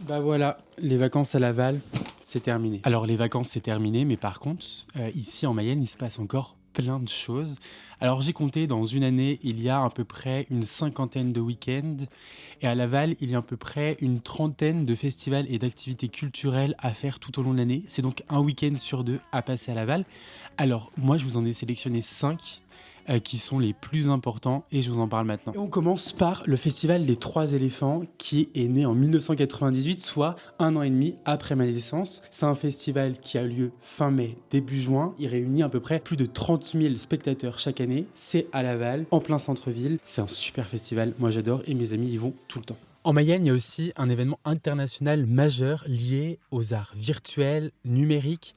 Bah voilà, les vacances à Laval, c'est terminé. Alors les vacances c'est terminé, mais par contre, ici en Mayenne, il se passe encore plein de choses. Alors j'ai compté, dans une année, il y a à peu près une cinquantaine de week-ends. Et à Laval, il y a à peu près une trentaine de festivals et d'activités culturelles à faire tout au long de l'année. C'est donc un week-end sur deux à passer à Laval. Alors moi, je vous en ai sélectionné 5 qui sont les plus importants et je vous en parle maintenant. Et on commence par le festival des Trois Éléphants qui est né en 1998, soit un an et demi après ma naissance. C'est un festival qui a lieu fin mai, début juin. Il réunit à peu près plus de 30 000 spectateurs chaque année. C'est à Laval, en plein centre-ville. C'est un super festival, moi j'adore et mes amis y vont tout le temps. En Mayenne, il y a aussi un événement international majeur lié aux arts virtuels, numériques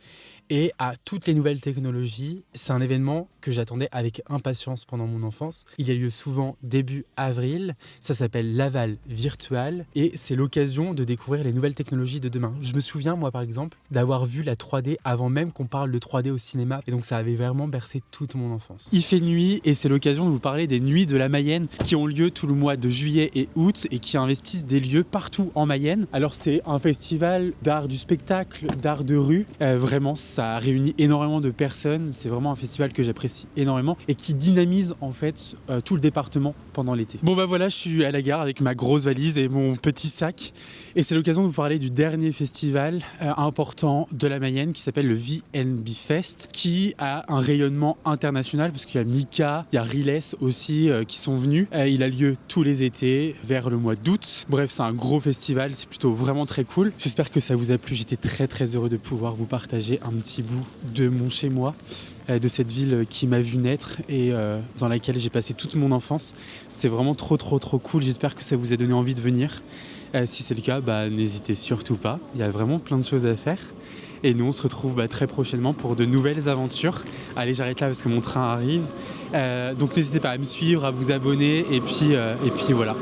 et à toutes les nouvelles technologies. C'est un événement que j'attendais avec impatience pendant mon enfance. Il a lieu souvent début avril. Ça s'appelle Laval Virtual et c'est l'occasion de découvrir les nouvelles technologies de demain. Je me souviens, moi par exemple, d'avoir vu la 3D avant même qu'on parle de 3D au cinéma. Et donc ça avait vraiment bercé toute mon enfance. Il fait nuit et c'est l'occasion de vous parler des Nuits de la Mayenne qui ont lieu tout le mois de juillet et août et qui investissent des lieux partout en Mayenne. Alors c'est un festival d'art du spectacle, d'art de rue. Vraiment, ça réunit énormément de personnes. C'est vraiment un festival que j'apprécie énormément et qui dynamise en fait tout le département pendant l'été. Bon bah voilà, je suis à la gare avec ma grosse valise et mon petit sac et c'est l'occasion de vous parler du dernier festival important de la Mayenne qui s'appelle le VNB Fest, qui a un rayonnement international parce qu'il y a Mika, il y a Riles aussi qui sont venus. Il a lieu tous les étés vers le mois d'août. Bref, c'est un gros festival, c'est plutôt vraiment très cool. J'espère que ça vous a plu. J'étais très heureux de pouvoir vous partager un petit bout de mon chez moi, de cette ville qui m'a vu naître et dans laquelle j'ai passé toute mon enfance. C'est vraiment trop cool. J'espère que ça vous a donné envie de venir. Si c'est le cas, n'hésitez surtout pas. Il y a vraiment plein de choses à faire. Et nous, on se retrouve très prochainement pour de nouvelles aventures. Allez, j'arrête là parce que mon train arrive. Donc n'hésitez pas à me suivre, à vous abonner et puis voilà.